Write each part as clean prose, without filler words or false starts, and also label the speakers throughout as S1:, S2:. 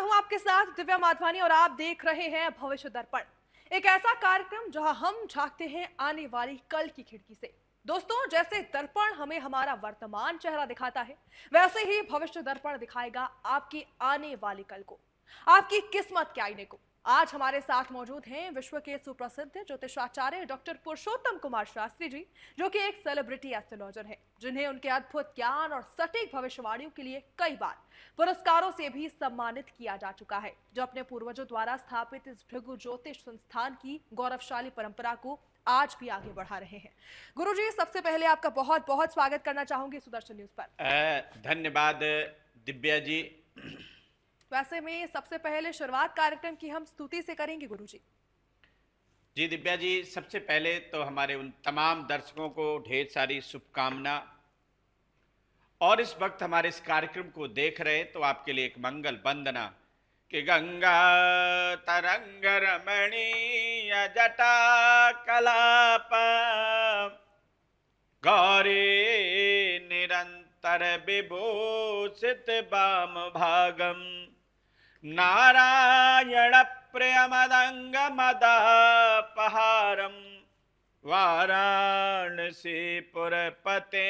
S1: हूं आपके साथ दिव्या माधवानी और आप देख रहे हैं भविष्य दर्पण, एक ऐसा कार्यक्रम जहां हम झांकते हैं आने वाली कल की खिड़की से। दोस्तों, जैसे दर्पण हमें हमारा वर्तमान चेहरा दिखाता है, वैसे ही भविष्य दर्पण दिखाएगा आपकी आने वाली कल को, आपकी किस्मत के आईने को। आज हमारे साथ मौजूद हैं विश्व के सुप्रसिद्ध ज्योतिषाचार्य डॉक्टर पुरुषोत्तम कुमार शास्त्री जी, जो कि एक सेलिब्रिटी एस्ट्रोलॉजर हैं, जिन्हें उनके अद्भुत ज्ञान और सटीक भविष्यवाणियों के लिए कई बार पुरस्कारों से भी सम्मानित किया जा चुका है, जो अपने पूर्वजों द्वारा स्थापित इस भृगु ज्योतिष संस्थान की गौरवशाली परंपरा को आज भी आगे बढ़ा रहे हैं। गुरुजी, सबसे पहले आपका बहुत बहुत स्वागत करना चाहूंगी सुदर्शन न्यूज पर।
S2: धन्यवाद दिव्या जी।
S1: वैसे में सबसे पहले शुरुआत कार्यक्रम की हम स्तुति से करेंगे गुरुजी।
S2: जी दिव्या जी, सबसे पहले तो हमारे उन तमाम दर्शकों को ढेर सारी शुभकामना, और इस वक्त हमारे इस कार्यक्रम को देख रहे हैं तो आपके लिए एक मंगल वंदना कि गंगा तरंग रमणीय जटा कलाप गौरी निरंतर विभूषित वाम भागम नारायण प्रियमदंग मदापहारम वाराणसी पुरपते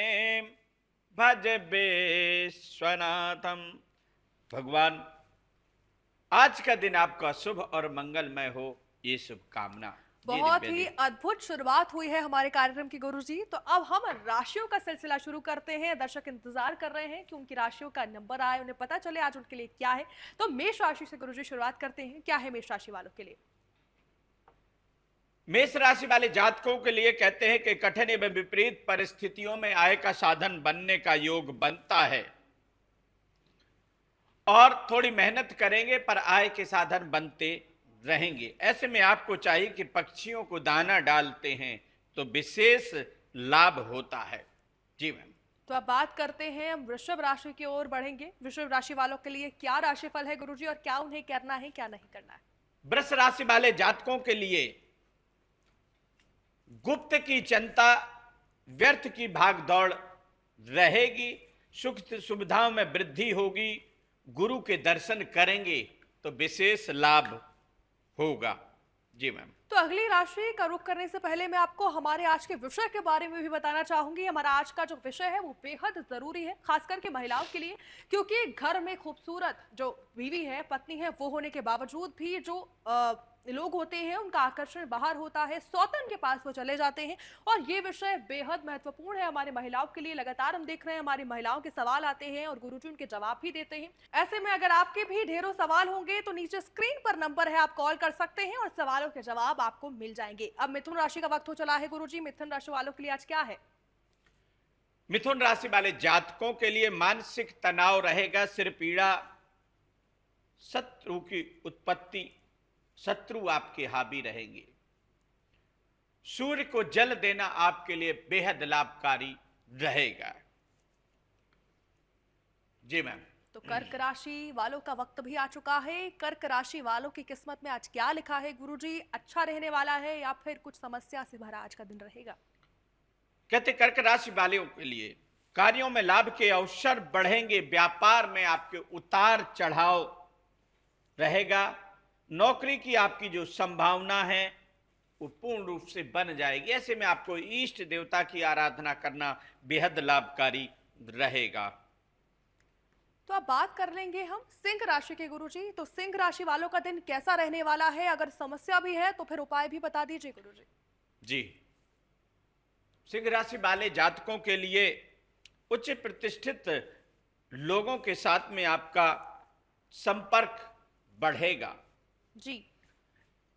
S2: भज विश्वनाथम। भगवान, आज का दिन आपका शुभ और मंगलमय हो, ये शुभकामना।
S1: बहुत ही अद्भुत शुरुआत हुई है हमारे कार्यक्रम की गुरुजी। तो अब हम राशियों का सिलसिला शुरू करते हैं। दर्शक इंतजार कर रहे हैं कि उनकी राशियों का नंबर आए, उन्हें पता चले आज उनके लिए क्या है। तो मेष राशि से गुरुजी शुरुआत करते हैं। क्या है मेष राशि वालों के लिए?
S2: मेष राशि वाले जातकों के लिए कहते हैं कि कठिन एवं विपरीत परिस्थितियों में आय का साधन बनने का योग बनता है, और थोड़ी मेहनत करेंगे पर आय के साधन बनते रहेंगे। ऐसे में आपको चाहिए कि पक्षियों को दाना डालते हैं तो विशेष लाभ होता है। जी मैम।
S1: तो अब बात करते हैं, हम वृषभ राशि की ओर बढ़ेंगे। वृषभ राशि वालों के लिए क्या राशिफल है गुरुजी, और क्या उन्हें करना है, क्या नहीं करना है?
S2: वृष राशि वाले जातकों के लिए गुप्त की चिंता, व्यर्थ की भागदौड़ रहेगी, सुख सुविधाओं में वृद्धि होगी, गुरु के दर्शन करेंगे तो विशेष लाभ होगा। जी मैम।
S1: तो अगली राशि का रुख करने से पहले मैं आपको हमारे आज के विषय के बारे में भी बताना चाहूंगी। हमारा आज का जो विषय है वो बेहद जरूरी है, खास करके महिलाओं के लिए, क्योंकि घर में खूबसूरत जो बीवी है, पत्नी है, वो होने के बावजूद भी जो लोग होते हैं उनका आकर्षण बाहर होता है, सौतन के पास वो चले जाते हैं। और ये विषय बेहद महत्वपूर्ण है हमारे महिलाओं के लिए। लगातार हम देख रहे हैं हमारी महिलाओं के सवाल आते हैं और गुरुजी उनके जवाब भी देते हैं। ऐसे में अगर आपके भी ढेरों सवाल होंगे तो नीचे स्क्रीन पर नंबर है, आप कॉल कर सकते हैं और सवालों के जवाब आपको मिल जाएंगे। अब मिथुन राशि का वक्त हो चला है गुरुजी। मिथुन राशि वालों के लिए आज क्या है?
S2: मिथुन राशि वाले जातकों के लिए मानसिक तनाव रहेगा, सिर पीड़ा, शत्रु की उत्पत्ति, शत्रु आपके हावी रहेंगे। सूर्य को जल देना आपके लिए बेहद लाभकारी रहेगा। जी मैम।
S1: तो कर्क राशि वालों का वक्त भी आ चुका है। कर्क राशि वालों की किस्मत में आज क्या लिखा है गुरुजी? अच्छा रहने वाला है या फिर कुछ समस्या से भरा आज का दिन रहेगा?
S2: कहते कर्क राशि वालों के लिए कार्यों में लाभ के अवसर बढ़ेंगे, व्यापार में आपके उतार चढ़ाव रहेगा, नौकरी की आपकी जो संभावना है वो पूर्ण रूप से बन जाएगी। ऐसे में आपको इष्ट देवता की आराधना करना बेहद लाभकारी रहेगा।
S1: तो अब बात कर लेंगे हम सिंह राशि के गुरुजी। तो सिंह राशि वालों का दिन कैसा रहने वाला है? अगर समस्या भी है तो फिर उपाय भी बता दीजिए गुरुजी।
S2: जी, सिंह राशि वाले जातकों के लिए उच्च प्रतिष्ठित लोगों के साथ में आपका संपर्क बढ़ेगा
S1: जी,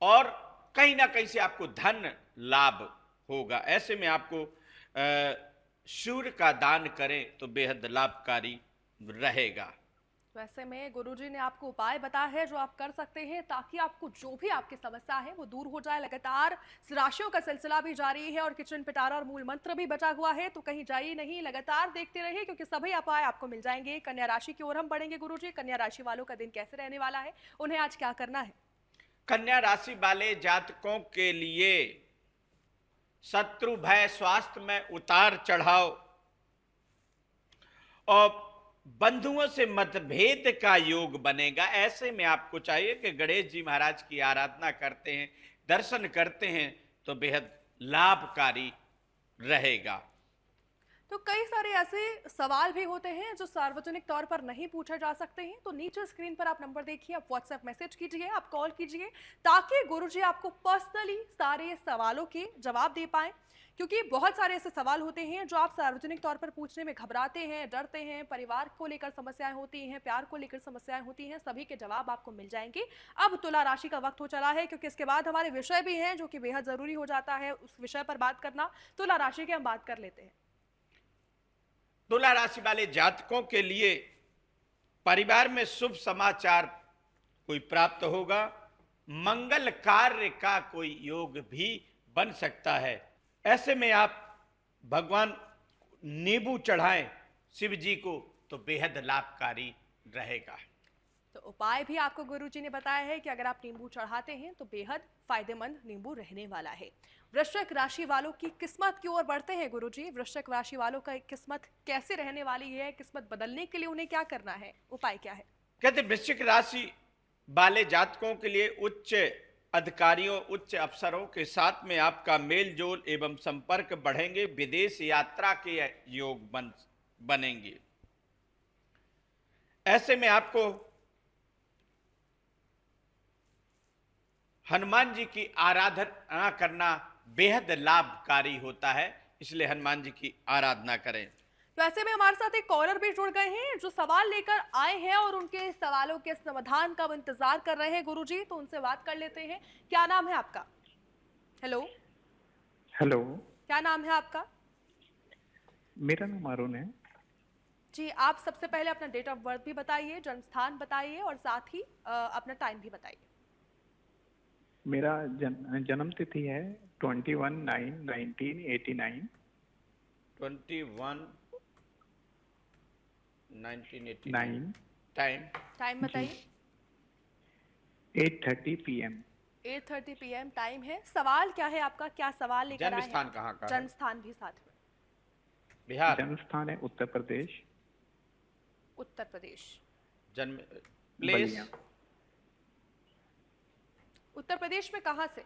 S2: और कहीं ना कहीं से आपको धन लाभ होगा। ऐसे में आपको सूर्य का दान करें तो बेहद लाभकारी रहेगा।
S1: वैसे में गुरुजी ने आपको उपाय बताया है जो आप कर सकते हैं ताकि आपको जो भी आपकी समस्या है वो दूर हो जाए। लगातार राशियों का सिलसिला भी जारी है और किचन पिटारा और मूल मंत्र भी बचा हुआ है, तो कहीं जाइए नहीं, लगातार देखते रहिए क्योंकि सभी उपाय आपको मिल जाएंगे। कन्या राशि की ओर हम बढ़ेंगे गुरुजी। कन्या राशि वालों का दिन कैसे रहने वाला है, उन्हें आज क्या करना है?
S2: कन्या राशि वाले जातकों के लिए शत्रु भय, स्वास्थ्य में उतार चढ़ाव और बंधुओं से मतभेद का योग बनेगा। ऐसे में आपको चाहिए कि गणेश जी महाराज की आराधना करते हैं, दर्शन करते हैं तो बेहद लाभकारी रहेगा।
S1: तो कई सारे ऐसे सवाल भी होते हैं जो सार्वजनिक तौर पर नहीं पूछे जा सकते हैं, तो नीचे स्क्रीन पर आप नंबर देखिए, आप व्हाट्सएप मैसेज कीजिए, आप कॉल कीजिए, ताकि गुरुजी आपको पर्सनली सारे सवालों के जवाब दे पाए। क्योंकि बहुत सारे ऐसे सवाल होते हैं जो आप सार्वजनिक तौर पर पूछने में घबराते हैं, डरते हैं, परिवार को लेकर समस्याएं होती हैं, प्यार को लेकर समस्याएं होती हैं, सभी के जवाब आपको मिल जाएंगे। अब तुला राशि का वक्त हो चला है, क्योंकि इसके बाद हमारे विषय भी हैं जो कि बेहद जरूरी हो जाता है उस विषय पर बात करना। तुला राशि की हम बात कर लेते हैं।
S2: तुला राशि वाले जातकों के लिए परिवार में शुभ समाचार कोई प्राप्त होगा। मंगल कार्य का कोई योग भी बन सकता है। ऐसे में आप भगवान नींबू चढ़ाएं शिव जी को तो बेहद लाभकारी रहेगा।
S1: तो उपाय भी आपको गुरुजी ने बताया है कि अगर आप नींबू चढ़ाते हैं तो बेहद फायदेमंद नींबू रहने वाला है। वृश्चिक राशि वालों की किस्मत की ओर बढ़ते हैं गुरुजी। वृश्चिक राशि वालों का किस्मत कैसे रहने वाली है, किस्मत बदलने के लिए उन्हें क्या करना है, उपाय क्या है?
S2: कहते वृश्चिक राशि वाले जातकों के लिए उच्च अधिकारियों, उच्च अफसरों के साथ में आपका मेल जोल एवं संपर्क बढ़ेंगे। विदेश यात्रा के योग बनेंगे। ऐसे में आपको हनुमान जी की आराधना करना बेहद लाभकारी होता है, इसलिए हनुमान जी की आराधना करें।
S1: तो ऐसे में हमारे साथ एक कॉलर भी जुड़ गए हैं जो सवाल लेकर आए हैं और उनके सवालों के समाधान का इंतजार कर रहे हैं गुरुजी, तो उनसे बात कर लेते हैं। क्या नाम है आपका? हेलो।
S3: हेलो।
S1: क्या नाम है आपका?
S3: मेरा नाम अरुण है
S1: जी, आप सबसे पहले अपना डेट ऑफ बर्थ भी बताइए, जन्म स्थान बताइए और साथ ही अपना टाइम भी बताइए।
S3: मेरा जन्म तिथि है 21/9/1989।
S2: 21/1989। टाइम
S1: बताइए।
S3: 8:30 PM।
S1: 8:30 PM टाइम है। सवाल क्या है आपका, क्या सवाल लेकर आए हैं?
S2: जन्म स्थान कहाँ का है?
S1: जन्म स्थान भी साथ में।
S2: बिहार।
S3: जन्म स्थान है उत्तर प्रदेश।
S1: उत्तर प्रदेश।
S2: जन्म प्लेस?
S3: बलिया।
S1: उत्तर प्रदेश में कहाँ से,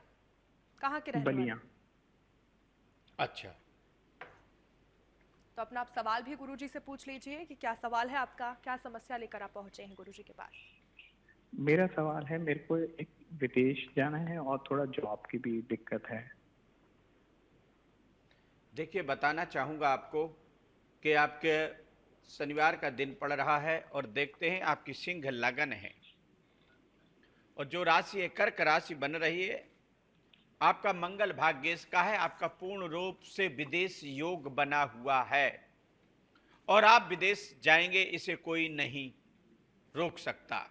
S1: कहाँ के रहने वाले?
S3: बलिया।
S2: अच्छा,
S1: तो अपना आप सवाल भी गुरुजी से पूछ लीजिए कि क्या सवाल है आपका, क्या समस्या लेकर आप पहुंचे हैं गुरुजी के पास।
S3: मेरा सवाल है, मेरे को एक विदेश जाना है और थोड़ा जॉब की भी दिक्कत है।
S2: देखिए बताना चाहूंगा आपको कि आपके शनिवार का दिन पड़ रहा है और देखते हैं आपकी सिंह लगन है और जो राशि है कर्क राशि बन रही है। आपका मंगल भाग्येश का है, आपका पूर्ण रूप से विदेश योग बना हुआ है और आप विदेश जाएंगे, इसे कोई नहीं रोक सकता।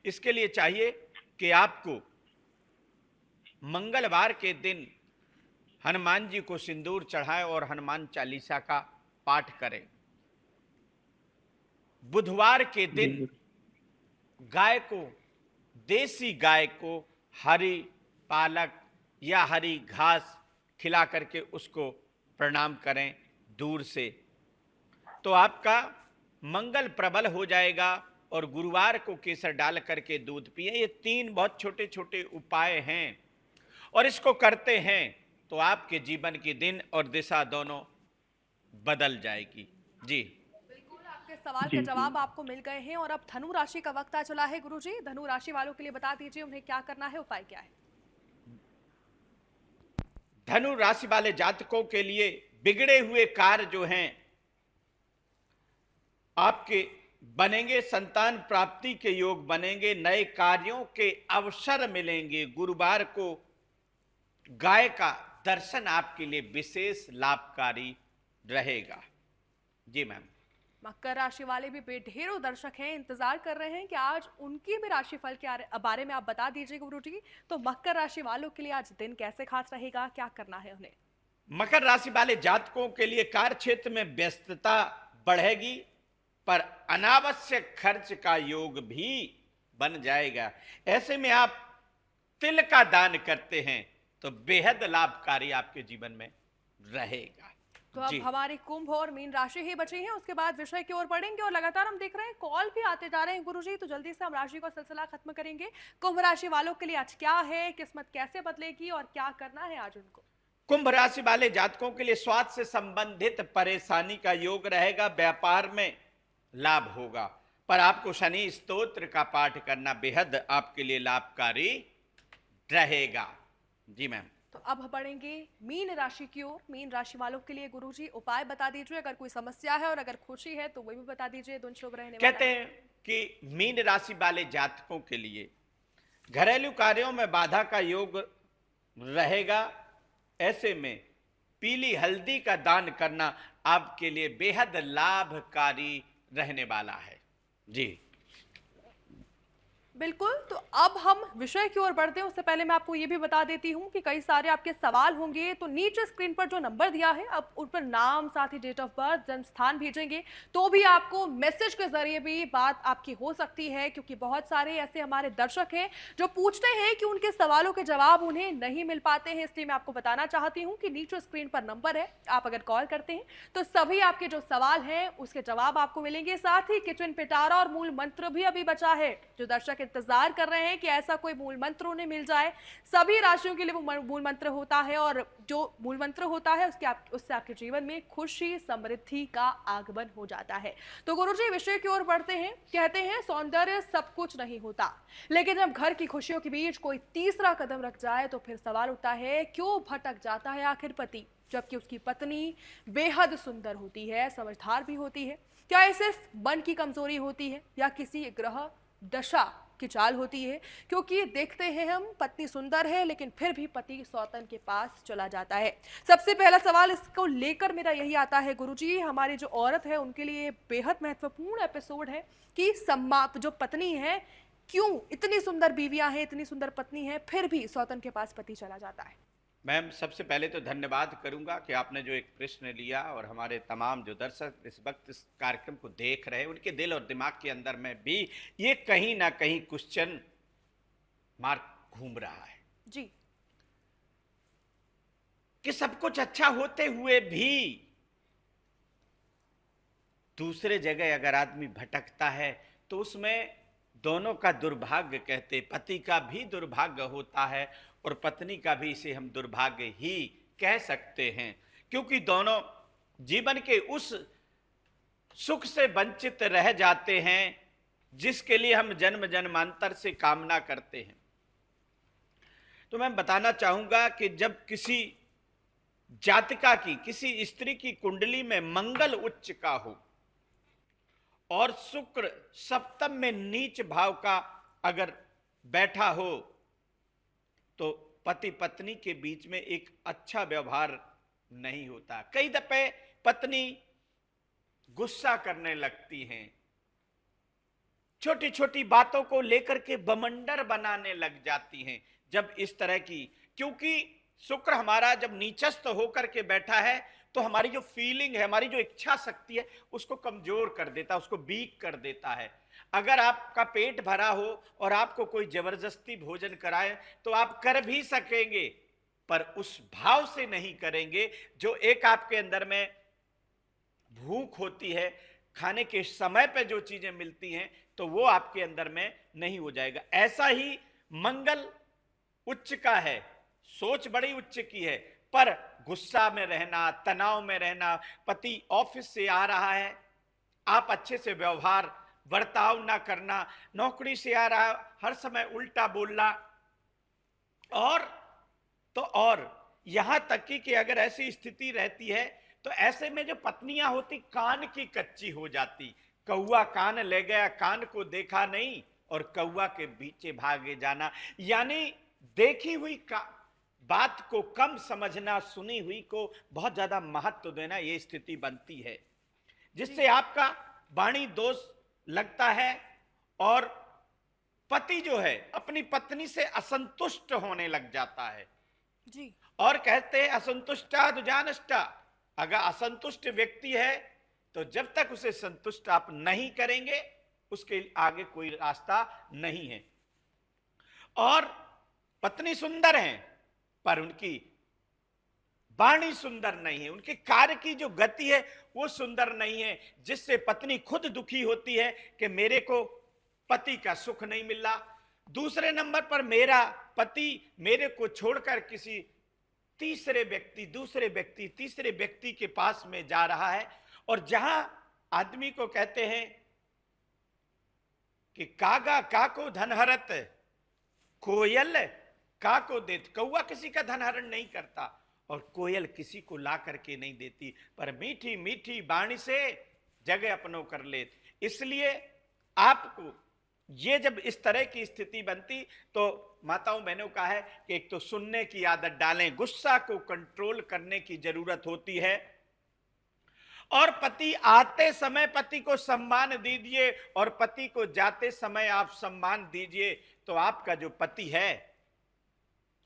S2: इसके लिए चाहिए कि आपको मंगलवार के दिन हनुमान जी को सिंदूर चढ़ाएं और हनुमान चालीसा का पाठ करें। बुधवार के दिन गाय को, देसी गाय को हरी पालक या हरी घास खिला करके उसको प्रणाम करें दूर से, तो आपका मंगल प्रबल हो जाएगा। और गुरुवार को केसर डाल करके दूध पिए। ये 3 बहुत छोटे छोटे उपाय हैं और इसको करते हैं तो आपके जीवन की दिन और दिशा दोनों बदल जाएगी। जी
S1: बिल्कुल, आपके सवाल के जवाब आपको मिल गए हैं और अब धनु राशि का वक्त आ चला है गुरुजी। धनु राशि वालों के लिए बता दीजिए उन्हें क्या करना है, उपाय क्या है?
S2: धनु राशि वाले जातकों के लिए बिगड़े हुए कार्य जो हैं आपके बनेंगे। संतान प्राप्ति के योग बनेंगे, नए कार्यों के अवसर मिलेंगे। गुरुवार को गाय का दर्शन आपके लिए विशेष लाभकारी रहेगा। जी मैम।
S1: मकर राशि वाले भी ढेरों दर्शक हैं, इंतजार कर रहे हैं कि आज उनकी भी राशिफल के बारे में आप बता दीजिए गुरुजी। तो मकर राशि वालों के लिए आज दिन कैसे खास रहेगा, क्या करना है उन्हें?
S2: मकर राशि वाले जातकों के लिए कार्य क्षेत्र में व्यस्तता बढ़ेगी पर अनावश्यक खर्च का योग भी बन जाएगा। ऐसे में आप तिल का दान करते हैं तो बेहद लाभकारी आपके जीवन में रहेगा।
S1: तो अब
S2: जी
S1: हमारे कुंभ और मीन राशि ही बची है, उसके बाद विषय की ओर बढ़ेंगे और लगातार हम देख रहे हैं कॉल भी आते जा रहे हैं गुरुजी, तो जल्दी से हम राशि का सिलसिला खत्म करेंगे। कुंभ राशि वालों के लिए आज क्या है, किस्मत कैसे बदलेगी और क्या करना है आज उनको?
S2: कुंभ राशि वाले जातकों के लिए स्वास्थ्य से संबंधित परेशानी का योग रहेगा। व्यापार में लाभ होगा, पर आपको शनि स्तोत्र का पाठ करना बेहद आपके लिए लाभकारी रहेगा। जी मैम।
S1: तो अब हम बढ़ेंगे मीन राशि की ओर। मीन राशि वालों के लिए गुरुजी उपाय बता दीजिए, अगर कोई समस्या है और अगर खुशी है तो वो भी बता दीजिए, दोनों शुभ रहने वाला
S2: कहते
S1: है।
S2: हैं कि मीन राशि वाले जातकों के लिए घरेलू कार्यों में बाधा का योग रहेगा। ऐसे में पीली हल्दी का दान करना आपके लिए बेहद लाभकारी रहने वाला है। जी
S1: बिल्कुल, तो अब हम विषय की ओर बढ़ते हैं उससे पहले मैं आपको ये भी बता देती हूँ कि कई सारे आपके सवाल होंगे, तो नीचे स्क्रीन पर जो नंबर दिया है अब उन पर नाम, साथ ही डेट ऑफ बर्थ, जन्म स्थान भेजेंगे तो भी आपको मैसेज के जरिए भी बात आपकी हो सकती है, क्योंकि बहुत सारे ऐसे हमारे दर्शक हैं जो पूछते हैं कि उनके सवालों के जवाब उन्हें नहीं मिल पाते हैं। इसलिए मैं आपको बताना चाहती हूँ कि नीचे स्क्रीन पर नंबर है, आप अगर कॉल करते हैं तो सभी आपके जो सवाल हैं उसके जवाब आपको मिलेंगे। साथ ही किचन पिटारा और मूल मंत्र भी अभी बचा है, जो दर्शक इंतजार कर रहे हैं कि ऐसा कोई मूल मंत्र उन्हें मिल जाए। सभी राशियों के लिए वो मूल मंत्र होता है और जो मूल मंत्र होता है उससे आपके जीवन में खुशी समृद्धि का आगमन हो जाता है। तो गुरुजी विषय की ओर बढ़ते हैं। कहते हैं सौंदर्य सब कुछ नहीं होता, लेकिन जब घर की खुशियों के बीच कोई तीसरा कदम रख जाए तो फिर सवाल उठता है क्यों भटक जाता है आखिर पति, जबकि उसकी पत्नी बेहद सुंदर होती है, समझदार भी होती है। क्या ये सिर्फ मन की कमजोरी होती है या किसी ग्रह दशा की चाल होती है? क्योंकि देखते हैं हम पत्नी सुंदर है लेकिन फिर भी पति सौतन के पास चला जाता है। सबसे पहला सवाल इसको लेकर मेरा यही आता है गुरुजी, हमारी जो औरत है उनके लिए बेहद महत्वपूर्ण एपिसोड है कि जो पत्नी है, क्यों इतनी सुंदर बीवियां हैं, इतनी सुंदर पत्नी है, फिर भी सौतन के पास पति चला जाता है।
S2: मैम, सबसे पहले तो धन्यवाद करूंगा कि आपने जो एक प्रश्न लिया और हमारे तमाम जो दर्शक इस वक्त इस कार्यक्रम को देख रहे हैं उनके दिल और दिमाग के अंदर में भी ये कहीं ना कहीं क्वेश्चन मार्क घूम रहा है
S1: जी,
S2: कि सब कुछ अच्छा होते हुए भी दूसरे जगह अगर आदमी भटकता है तो उसमें दोनों का दुर्भाग्य, कहते पति का भी दुर्भाग्य होता है और पत्नी का भी, इसे हम दुर्भाग्य ही कह सकते हैं, क्योंकि दोनों जीवन के उस सुख से वंचित रह जाते हैं जिसके लिए हम जन्म जन्मांतर से कामना करते हैं। तो मैं बताना चाहूंगा कि जब किसी जातिका की, किसी स्त्री की कुंडली में मंगल उच्च का हो और शुक्र सप्तम में नीच भाव का अगर बैठा हो तो पति पत्नी के बीच में एक अच्छा व्यवहार नहीं होता। कई दफे पत्नी गुस्सा करने लगती हैं, छोटी छोटी बातों को लेकर के बमंडर बनाने लग जाती हैं। जब इस तरह की, क्योंकि शुक्र हमारा जब नीचस्थ होकर के बैठा है तो हमारी जो फीलिंग है, हमारी जो इच्छा शक्ति है उसको कमजोर कर देता है, उसको वीक कर देता है। अगर आपका पेट भरा हो और आपको कोई जबरदस्ती भोजन कराए तो आप कर भी सकेंगे, पर उस भाव से नहीं करेंगे जो एक आपके अंदर में भूख होती है, खाने के समय पे जो चीजें मिलती हैं तो वो आपके अंदर में नहीं हो जाएगा। ऐसा ही मंगल उच्च का है, सोच बड़ी उच्च की है, पर गुस्सा में रहना, तनाव में रहना, पति ऑफिस से आ रहा है, आप अच्छे से व्यवहार बर्ताव ना करना, नौकरी से आ रहा हर समय उल्टा बोलना, और यहां तक कि अगर ऐसी स्थिति रहती है तो ऐसे में जो पत्नियां होती कान की कच्ची हो जाती। कौआ कान ले गया, कान को देखा नहीं और कौआ के पीछे भागे जाना, यानी देखी हुई बात को कम समझना, सुनी हुई को बहुत ज्यादा महत्व देना, यह स्थिति बनती है जिससे आपका वाणी दोष लगता है और पति जो है अपनी पत्नी से असंतुष्ट होने लग जाता है
S1: जी।
S2: और कहते हैं असंतुष्टा दुजानष्टा, अगर असंतुष्ट व्यक्ति है तो जब तक उसे संतुष्ट आप नहीं करेंगे उसके आगे कोई रास्ता नहीं है। और पत्नी सुंदर है पर उनकी वाणी सुंदर नहीं है, उनके कार्य की जो गति है वो सुंदर नहीं है, जिससे पत्नी खुद दुखी होती है कि मेरे को पति का सुख नहीं मिल रहा। दूसरे नंबर पर मेरा पति मेरे को छोड़कर किसी तीसरे व्यक्ति के पास में जा रहा है। और जहां आदमी को कहते हैं कि कागा काको धनहरत, कोयल काको देत, कौवा किसी का धनहरण नहीं करता और कोयल किसी को ला करके नहीं देती, पर मीठी मीठी वाणी से जगह अपनो कर ले। इसलिए आपको ये जब इस तरह की स्थिति बनती तो माताओं बहनों का है कि एक तो सुनने की आदत डालें, गुस्सा को कंट्रोल करने की जरूरत होती है, और पति आते समय पति को सम्मान दीजिए और पति को जाते समय आप सम्मान दीजिए, तो आपका जो पति है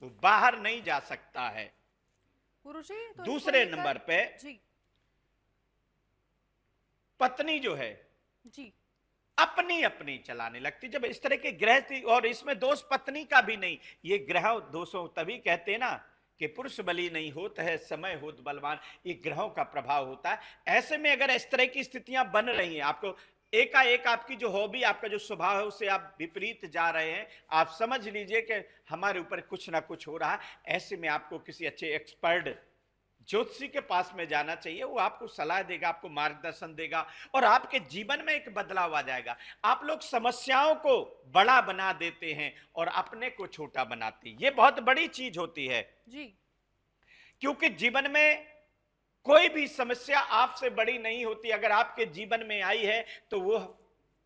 S2: वो बाहर नहीं जा सकता है।
S1: गुरुजी, तो
S2: दूसरे नंबर पे
S1: जी
S2: पत्नी जो है
S1: जी
S2: अपनी अपनी चलाने लगती। जब इस तरह के ग्रह, और इसमें दोष पत्नी का भी नहीं, ये ग्रह दोषों तभी कहते हैं ना कि पुरुष बली नहीं होता है समय होत बलवान, ये ग्रहों का प्रभाव होता है। ऐसे में अगर इस तरह की स्थितियां बन रही हैं, आपको एकाएक आपकी जो हॉबी, आपका जो स्वभाव है उससे आप विपरीत जा रहे हैं, आप समझ लीजिए कि हमारे ऊपर कुछ ना कुछ हो रहा है। ऐसे में आपको किसी अच्छे एक्सपर्ट ज्योतिषी के पास में जाना चाहिए, वो आपको सलाह देगा, आपको मार्गदर्शन देगा और आपके जीवन में एक बदलाव आ जाएगा। आप लोग समस्याओं को बड़ा बना देते हैं और अपने को छोटा बनाते हैं, ये बहुत बड़ी चीज होती है
S1: जी।
S2: क्योंकि जीवन में कोई भी समस्या आपसे बड़ी नहीं होती। अगर आपके जीवन में आई है तो वो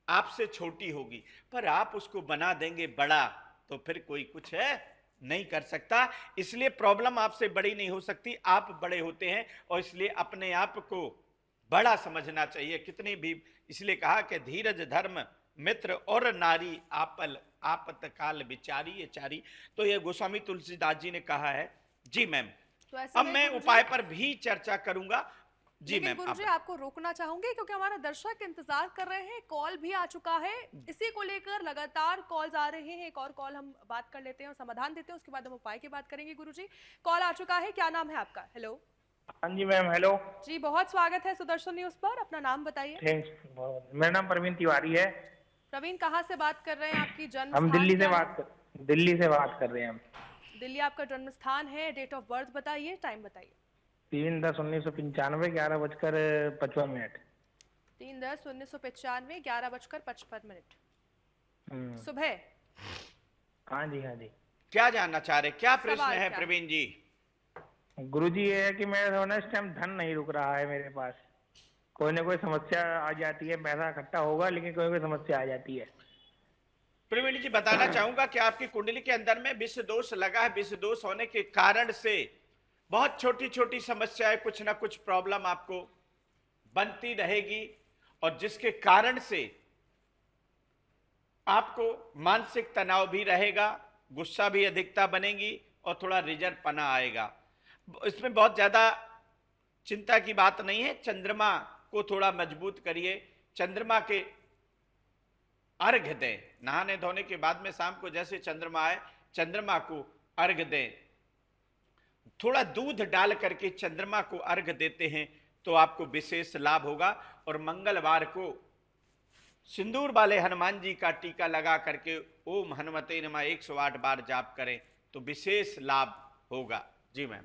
S2: आपसे छोटी होगी, पर आप उसको बना देंगे बड़ा तो फिर कोई कुछ है नहीं कर सकता। इसलिए प्रॉब्लम आपसे बड़ी नहीं हो सकती, आप बड़े होते हैं और इसलिए अपने आप को बड़ा समझना चाहिए कितनी भी। इसलिए कहा कि धीरज धर्म मित्र और नारी आपल आपतकाल विचारी ये चारी, तो ये गोस्वामी तुलसीदास जी ने कहा है। जी मैम,
S1: तो ऐसे
S2: अब
S1: में
S2: मैं
S1: गुरुजी-
S2: उपाय पर भी चर्चा करूंगा। जी
S1: लेकिन
S2: मैम,
S1: गुरुजी आपको रोकना चाहूंगी क्योंकि हमारा दर्शक इंतजार कर रहे हैं, कॉल भी आ चुका है, इसी को लेकर लगातार कॉल्स आ रहे हैं। एक और कॉल हम बात कर लेते हैं और समाधान देते हैं, उसके बाद हम उपाय की बात करेंगे। गुरुजी कॉल आ चुका है, क्या नाम है आपका? हेलो
S4: हाँ जी मैम, हेलो।
S1: जी, बहुत स्वागत है सुदर्शन न्यूज पर, अपना नाम बताइए।
S4: थैंक्स। मेरा नाम प्रवीण तिवारी है।
S1: प्रवीण, कहाँ से बात कर रहे हैं? आपकी जन्म
S4: हम
S1: स्थान
S4: दिल्ली से
S1: क्या है?
S4: दिल्ली से बात कर रहे हैं हम।
S1: दिल्ली आपका जन्म स्थान है, डेट ऑफ बर्थ बताइए, टाइम बताइए।
S4: 3/10/1995 11:55
S1: 3/10/1995 11:55
S4: हम्म।
S1: सुबह।
S4: हाँ जी, हाँ जी।
S2: क्या जानना चाह रहे, क्या प्रश्न
S1: सवाल
S2: है
S1: क्या?
S2: प्रवीण जी?
S4: गुरुजी ये है कि मेरा ना इस टाइम धन नहीं रुक रहा है मेरे पास, कोई ना कोई समस्या आ जाती है, पैसा इकट्ठा होगा लेकिन कोई कोई समस्या आ जाती है।
S2: प्रवीण जी बताना चाहूंगा कि आपकी कुंडली के अंदर में विष दोष लगा है। विष दोष होने के कारण से बहुत छोटी छोटी समस्याएं, कुछ ना कुछ प्रॉब्लम आपको बनती रहेगी और जिसके कारण से आपको मानसिक तनाव भी रहेगा, गुस्सा भी अधिकता बनेगी और थोड़ा रिजर्व पना आएगा। इसमें बहुत ज्यादा चिंता की बात नहीं है। चंद्रमा को थोड़ा मजबूत करिए, चंद्रमा के अर्घ दें, नहाने धोने के बाद में शाम को जैसे चंद्रमा आए चंद्रमा को अर्घ दें। थोड़ा दूध डाल करके चंद्रमा को अर्घ देते हैं तो आपको विशेष लाभ होगा। और मंगलवार को सिंदूर वाले हनुमान जी का टीका लगा करके ओम हनुमते नमः 108 बार जाप करें तो विशेष लाभ होगा। जी मैम,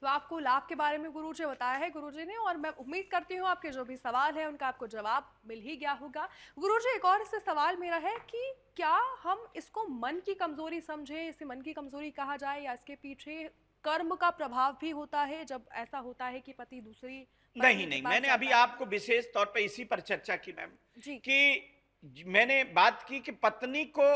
S1: तो आपको लाभ के बारे में गुरुजी बताया है गुरुजी ने, और मैं उम्मीद करती हूँ आपके जो भी सवाल है उनका आपको जवाब मिल ही गया होगा। गुरुजी एक और इससे सवाल मेरा है कि क्या हम इसको मन की कमजोरी समझें, इसे मन की कमजोरी कहा जाए, या इसके पीछे कर्म का प्रभाव भी होता है जब ऐसा होता है कि पति दूसरी
S2: नहीं नहीं, मैंने अभी आपको विशेष तौर पे इसी पर चर्चा की मैम
S1: जी
S2: कि मैंने बात की कि पत्नी को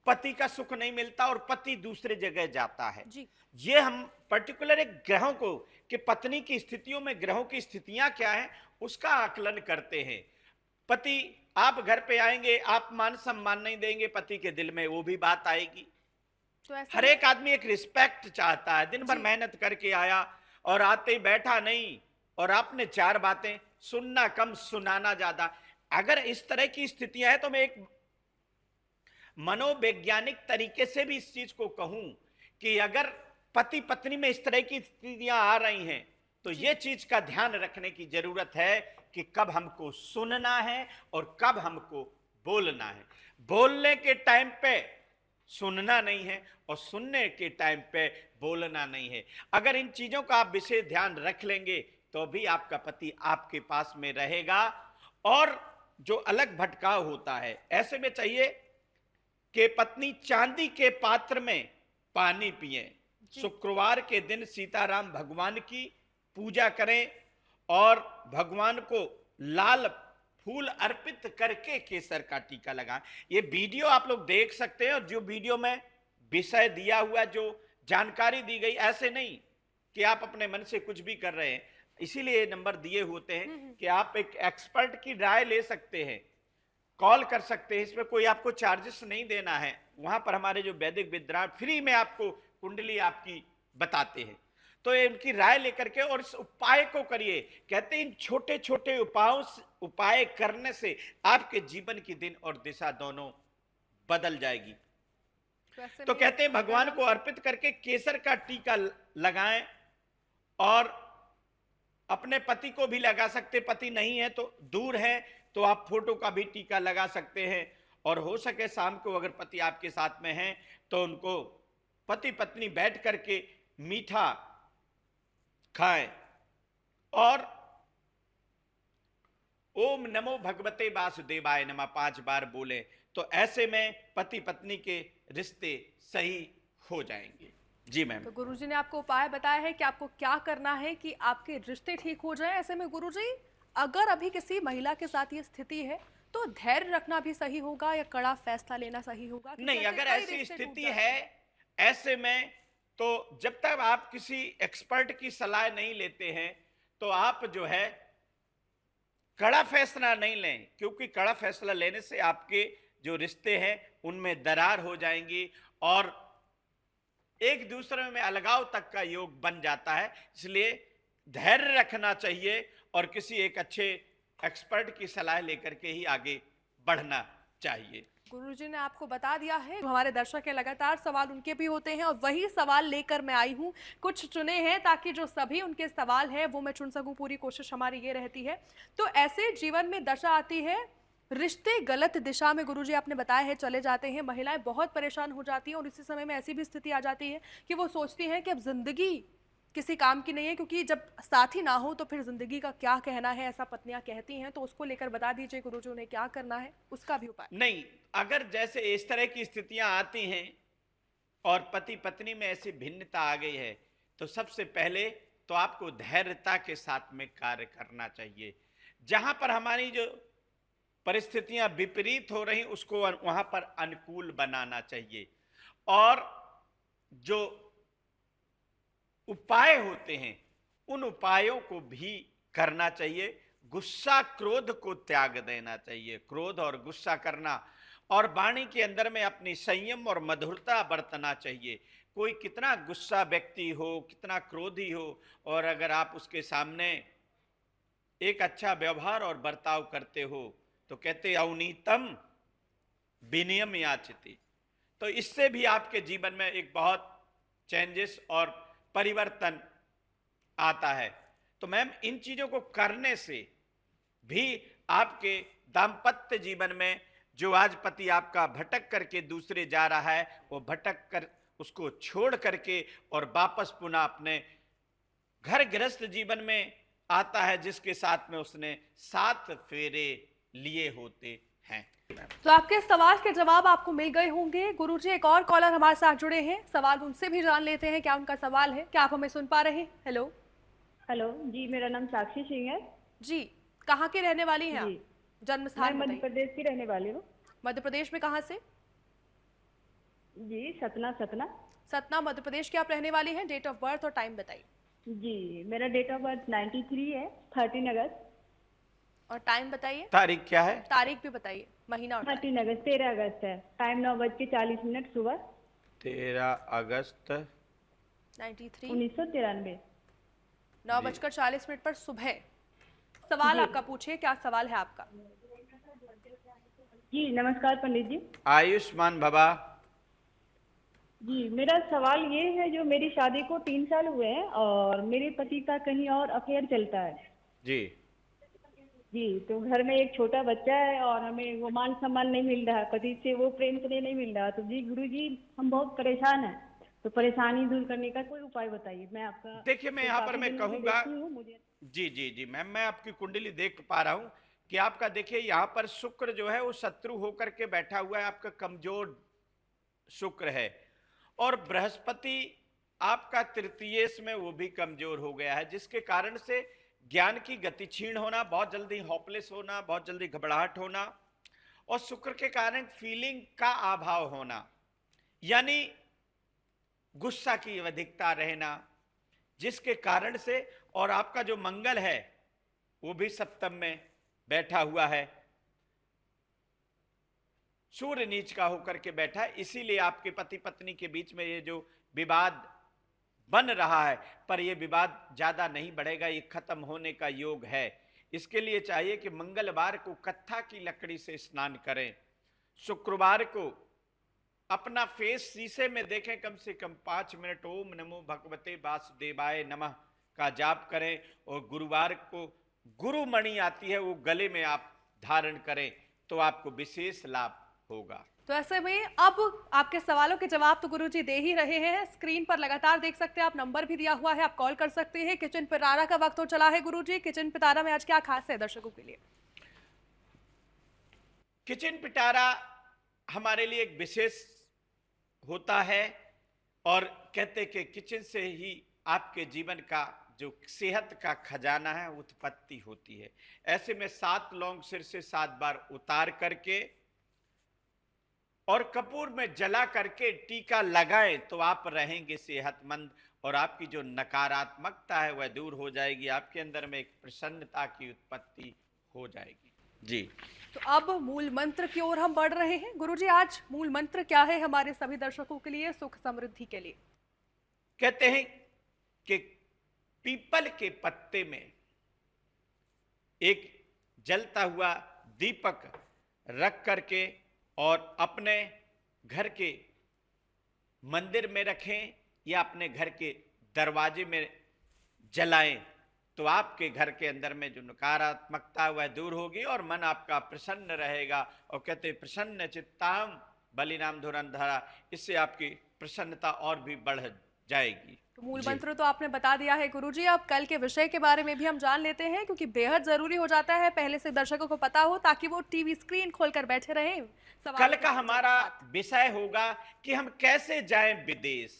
S2: पति का सुख नहीं मिलता और पति दूसरे जगह जाता है।
S1: जी
S2: ये हम पर्टिकुलर एक ग्रहों को कि पत्नी की स्थितियों में ग्रहों की स्थितियां क्या हैं उसका आकलन करते हैं। पति आप घर पे आएंगे, आप मान सम्मान नहीं देंगे, पति के दिल में वो भी बात आएगी।
S1: तो ऐसा
S2: हर एक आदमी एक रिस्पेक्ट चाहता है। दिन भर
S1: जी।
S2: मेहनत करके आया और आते ही बैठा नहीं और आपने चार बातें, सुनना कम सुनाना ज्यादा। अगर इस तरह की स्थितियां हैं तो मैं एक मनोवैज्ञानिक तरीके से भी इस चीज को कहूं कि अगर पति पत्नी में इस तरह की स्थितियां आ रही हैं, तो ये चीज का ध्यान रखने की जरूरत है कि कब हमको सुनना है और कब हमको बोलना है। बोलने के टाइम पे सुनना नहीं है और सुनने के टाइम पे बोलना नहीं है। अगर इन चीजों का आप विशेष ध्यान रख लेंगे तो भी आपका पति आपके पास में रहेगा। और जो अलग भटकाव होता है, ऐसे में चाहिए कि पत्नी चांदी के पात्र में पानी पिए, शुक्रवार के दिन सीताराम भगवान की पूजा करें और भगवान को लाल फूल अर्पित करके केसर का टीका लगाएं। ये वीडियो आप लोग देख सकते हैं, और जो वीडियो में विषय दिया हुआ, जो जानकारी दी गई, ऐसे नहीं कि आप अपने मन से कुछ भी कर रहे हैं। इसीलिए नंबर दिए होते हैं कि आप एक एक्सपर्ट की राय ले सकते हैं, कॉल कर सकते हैं। इसमें कोई आपको चार्जेस नहीं देना है। वहां पर हमारे जो वैदिक विद्वान फ्री में आपको कुंडली आपकी बताते हैं। तो इनकी राय लेकर के और इस उपाय को करिए। कहते हैं इन छोटे छोटे उपाय करने से आपके जीवन की दिन और दिशा दोनों बदल जाएगी। तो कहते हैं भगवान को अर्पित करके केसर का टीका लगाएं, और अपने पति को भी लगा सकते, पति नहीं है तो दूर है तो आप फोटो का भी टीका लगा सकते हैं। और हो सके शाम को अगर पति आपके साथ में है तो उनको पति पत्नी बैठ करके मीठा खाएं और ओम नमो भगवते वासुदेवाय नमः 5 बार बोले, तो ऐसे में पति पत्नी के रिश्ते सही हो जाएंगे। जी मैम।
S1: तो गुरुजी ने आपको उपाय बताया है कि आपको क्या करना है कि आपके रिश्ते ठीक हो जाएं। ऐसे में गुरुजी, अगर अभी किसी महिला के साथ ये स्थिति है तो धैर्य रखना भी सही होगा या कड़ा फैसला लेना सही होगा?
S2: नहीं, अगर ऐसी स्थिति है, ऐसे में तो जब तक आप किसी एक्सपर्ट की सलाह नहीं लेते हैं तो आप जो है कड़ा फैसला नहीं लें, क्योंकि कड़ा फैसला लेने से आपके जो रिश्ते हैं उनमें दरार हो जाएंगी और एक दूसरे में अलगाव तक का योग बन जाता है। इसलिए धैर्य रखना चाहिए और किसी एक अच्छे एक्सपर्ट की सलाह लेकर के ही आगे बढ़ना चाहिए।
S1: गुरुजी ने आपको बता दिया है। हमारे दर्शक के लगातार सवाल उनके भी होते हैं और वही सवाल लेकर मैं आई हूँ। कुछ चुने हैं ताकि जो सभी उनके सवाल है वो मैं चुन सकूं। पूरी कोशिश हमारी ये रहती है। तो ऐसे जीवन में दशा आती है, रिश्ते गलत दिशा में गुरुजी आपने बताया है चले जाते हैं, महिलाएं बहुत परेशान हो जाती हैं और इसी समय में ऐसी भी स्थिति आ जाती है कि वो सोचती हैं कि अब जिंदगी किसी काम की नहीं है, क्योंकि जब साथी ना हो तो फिर जिंदगी का क्या कहना है, ऐसा पत्नियां कहती हैं। तो उसको लेकर बता दीजिए गुरुजी उन्हें क्या करना है, उसका भी उपाय।
S2: नहीं, अगर जैसे इस तरह की स्थितियां आती हैं और पति पत्नी में ऐसी भिन्नता आ गई है तो सबसे पहले तो आपको धैर्यता के साथ में कार्य करना चाहिए। जहां पर हमारी जो परिस्थितियां विपरीत हो रही उसको वहां पर अनुकूल बनाना चाहिए और जो उपाय होते हैं उन उपायों को भी करना चाहिए। गुस्सा क्रोध को त्याग देना चाहिए। क्रोध और गुस्सा करना और वाणी के अंदर में अपनी संयम और मधुरता बरतना चाहिए। कोई कितना गुस्सा व्यक्ति हो, कितना क्रोधी हो, और अगर आप उसके सामने एक अच्छा व्यवहार और बर्ताव करते हो तो कहते अवनीतम विनियम याचिति, तो इससे भी आपके जीवन में एक बहुत चेंजेस और परिवर्तन आता है। तो मैम इन चीजों को करने से भी आपके दाम्पत्य जीवन में जो आज पति आपका भटक करके दूसरे जा रहा है वो भटक कर उसको छोड़ करके और वापस पुनः अपने घर गृहस्थ जीवन में आता है, जिसके साथ में उसने 7 फेरे लिए होते हैं।
S1: तो आपके सवाल के जवाब आपको मिल गए होंगे। गुरुजी, एक और कॉलर हमारे साथ जुड़े हैं, सवाल उनसे भी जान लेते हैं क्या उनका सवाल है। क्या आप हमें सुन पा रहे हैं? हेलो
S5: हेलो जी, मेरा नाम साक्षी सिंह है
S1: जी। कहाँ के रहने वाली हैं आप?
S5: जी।
S1: जन्म स्थान
S5: मैं मध्य
S1: बताइए।
S5: प्रदेश की रहने वाली हूँ।
S1: मध्य प्रदेश में कहाँ से?
S5: जी, सतना।
S1: सतना मध्य प्रदेश की आप रहने वाली हैं। डेट ऑफ बर्थ और टाइम बताइए।
S5: जी, मेरा डेट ऑफ बर्थ 93 है, 13 अगस्त।
S1: और टाइम बताइए।
S2: तारीख क्या है?
S1: तारीख भी बताइए, महीना और तारीख।
S5: 13 अगस्त 13 अगस्त है। टाइम 9:40 सुबह।
S2: 13 अगस्त
S1: 93
S5: 1993।
S1: 9:40 पर सुबह। सवाल आपका पूछिए, क्या सवाल है आपका?
S5: जी नमस्कार पंडित जी।
S2: आयुष्मान भवा।
S5: जी, मेरा सवाल ये है, जो मेरी शादी को 3 साल हुए हैं और मेरे पति का कहीं और अफेयर चलता है।
S2: जी।
S5: जी, तो घर में एक छोटा बच्चा है और हमें वो मान सम्मान नहीं मिल रहा है, पति से वो प्रेम स्नेह नहीं मिल रहा। तो जी गुरुजी, हम बहुत परेशान हैं, तो परेशानी दूर करने का कोई उपाय बताइए। मैं आपका
S2: देखिए, मैं
S5: तो
S2: यहाँ पर
S5: काफी
S2: मैं
S5: दिनों से
S2: कहूंगा,
S5: देखती हूँ, मुझे
S2: जी जी जी मैम, मैं आपकी कुंडली देख पा रहा हूं कि आपका देखिए यहाँ पर शुक्र जो है वो शत्रु होकर के बैठा हुआ है, आपका कमजोर शुक्र है। और बृहस्पति आपका तृतीयेश में वो भी कमजोर हो गया है, जिसके कारण से ज्ञान की गति क्षीण होना, बहुत जल्दी होपलेस होना, बहुत जल्दी घबराहट होना, और शुक्र के कारण फीलिंग का अभाव होना, यानी गुस्सा की अधिकता रहना, जिसके कारण से, और आपका जो मंगल है वो भी सप्तम में बैठा हुआ है, सूर्य नीच का होकर के बैठा है, इसीलिए आपके पति पत्नी के बीच में ये जो विवाद बन रहा है, पर यह विवाद ज्यादा नहीं बढ़ेगा, ये खत्म होने का योग है। इसके लिए चाहिए कि मंगलवार को कत्था की लकड़ी से स्नान करें, शुक्रवार को अपना फेस शीशे में देखें, कम से कम 5 मिनट ओम नमो भगवते वासुदेवाय नमः का जाप करें, और गुरुवार को गुरुमणि आती है वो गले में आप धारण करें, तो आपको विशेष लाभ होगा।
S1: तो ऐसे में अब आपके सवालों के जवाब तो गुरुजी दे ही रहे हैं, स्क्रीन पर लगातार देख सकते हैं आप, नंबर भी दिया हुआ है, आप कॉल कर सकते हैं। किचन पिटारा का वक्त हो चला है गुरुजी, किचन पिटारा में आज क्या खास है दर्शकों के लिए?
S2: किचन पिटारा हमारे लिए एक विशेष होता है, और कहते कि किचन से ही आपके जीवन का जो सेहत का खजाना है उत्पत्ति होती है। ऐसे में 7 लौंग सिर से 7 बार उतार करके और कपूर में जला करके टीका लगाएं, तो आप रहेंगे सेहतमंद, और आपकी जो नकारात्मकता है वह दूर हो जाएगी, आपके अंदर में एक प्रसन्नता की उत्पत्ति हो जाएगी। जी,
S1: तो अब मूल मंत्र की ओर हम बढ़ रहे हैं गुरुजी, आज मूल मंत्र क्या है हमारे सभी दर्शकों के लिए, सुख समृद्धि के लिए?
S2: कहते हैं कि पीपल के पत्ते में एक जलता हुआ दीपक रख करके और अपने घर के मंदिर में रखें या अपने घर के दरवाजे में जलाएं, तो आपके घर के अंदर में जो नकारात्मकता वह दूर होगी और मन आपका प्रसन्न रहेगा। और कहते हैं प्रसन्न चित्ताम बलिनाम धुरंधरा, इससे आपकी प्रसन्नता और भी बढ़ जाएगी।
S1: तो मूल मंत्र तो आपने बता दिया है गुरुजी, अब कल के विषय के बारे में भी हम जान लेते हैं, क्योंकि बेहद जरूरी हो जाता है पहले से दर्शकों को पता हो, ताकि वो टीवी स्क्रीन खोलकर बैठे रहें।
S2: कल का हमारा विषय होगा कि हम कैसे जाएं विदेश।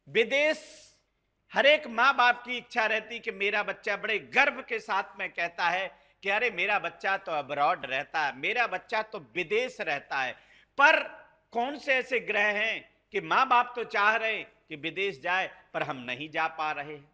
S2: विदेश हर एक माँ बाप की इच्छा रहती कि मेरा बच्चा बड़े गर्व के साथ में कहता है कि अरे मेरा बच्चा तो अब्रॉड रहता है, मेरा बच्चा तो विदेश रहता है। पर कौन से ऐसे ग्रह हैं कि माँ बाप तो चाह रहे हैं कि विदेश जाए, पर हम नहीं जा पा रहे हैं।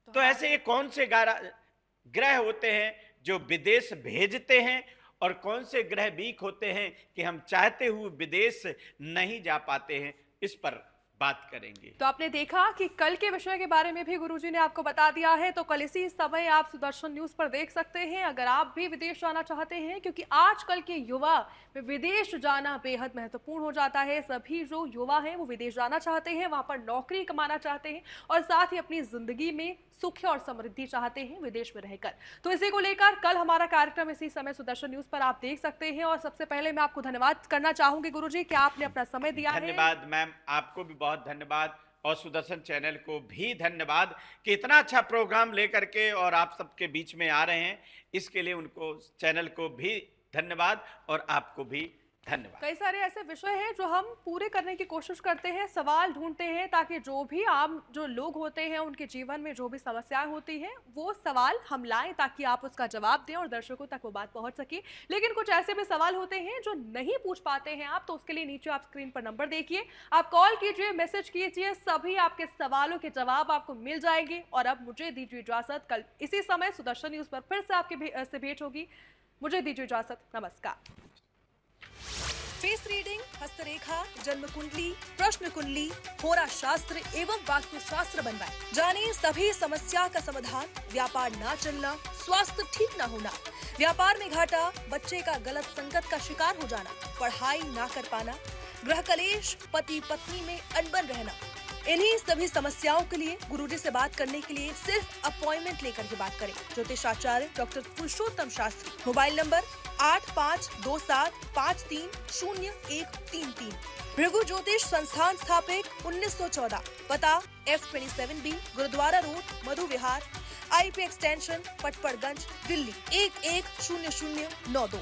S2: तो ऐसे ये कौन से ग्रह होते हैं जो विदेश भेजते हैं, और कौन से ग्रह वीक होते हैं कि हम चाहते हुए विदेश नहीं जा पाते हैं, इस पर बात करेंगे।
S1: तो आपने देखा कि कल के विषय के बारे में भी गुरुजी ने आपको बता दिया है, तो कल इसी समय आप सुदर्शन न्यूज पर देख सकते हैं अगर आप भी विदेश जाना चाहते हैं, क्योंकि आजकल के युवा में विदेश जाना बेहद महत्वपूर्ण हो जाता है। सभी जो युवा हैं वो विदेश जाना चाहते हैं, वहां पर नौकरी कमाना चाहते हैं, और साथ ही अपनी जिंदगी में सुख और समृद्धि चाहते हैं विदेश में रहकर। तो इसी को लेकर कल हमारा कार्यक्रम इसी समय सुदर्शन न्यूज पर आप देख सकते हैं। और सबसे पहले मैं आपको धन्यवाद करना चाहूंगी गुरुजी कि आपने अपना समय दिया है।
S2: धन्यवाद मैम, आपको भी बहुत धन्यवाद, और सुदर्शन चैनल को भी धन्यवाद कि इतना अच्छा प्रोग्राम लेकर के और आप सबके बीच में आ रहे हैं, इसके लिए उनको चैनल को भी धन्यवाद और आपको भी धन्यवाद।
S1: कई सारे ऐसे विषय हैं जो हम पूरे करने की कोशिश करते हैं, सवाल ढूंढते हैं, ताकि जो भी आम जो लोग होते हैं उनके जीवन में जो भी समस्याएं होती हैं वो सवाल हम लाएं, ताकि आप उसका जवाब दें और दर्शकों तक वो बात पहुंच सके। लेकिन कुछ ऐसे भी सवाल होते हैं जो नहीं पूछ पाते हैं आप, तो उसके लिए नीचे आप स्क्रीन पर नंबर देखिए, आप कॉल कीजिए, मैसेज कीजिए, सभी आपके सवालों के जवाब आपको मिल जाएंगे। और अब मुझे दीजिए इजाजत, कल इसी समय सुदर्शन न्यूज पर फिर से आपके से भेंट होगी। मुझे दीजिए इजाजत, नमस्कार। फेस रीडिंग, हस्तरेखा, जन्म कुंडली, प्रश्न कुंडली, होरा शास्त्र एवं वास्तु शास्त्र बनवाएं। जानिए सभी समस्या का समाधान, व्यापार ना चलना, स्वास्थ्य ठीक ना होना, व्यापार में घाटा, बच्चे का गलत संगत का शिकार हो जाना, पढ़ाई ना कर पाना, गृह कलेश, पति पत्नी में अनबन रहना, इन्हीं सभी समस्याओं के लिए गुरुजी से बात करने के लिए सिर्फ अपॉइंटमेंट लेकर के बात करें। ज्योतिषाचार्य डॉक्टर पुरुषोत्तम शास्त्री, मोबाइल नंबर 8527530133। भृगु ज्योतिष संस्थान स्थापित 1914, पता F27B गुरुद्वारा रोड, मधु विहार, IP एक्सटेंशन पटपड़गंज, दिल्ली 110092।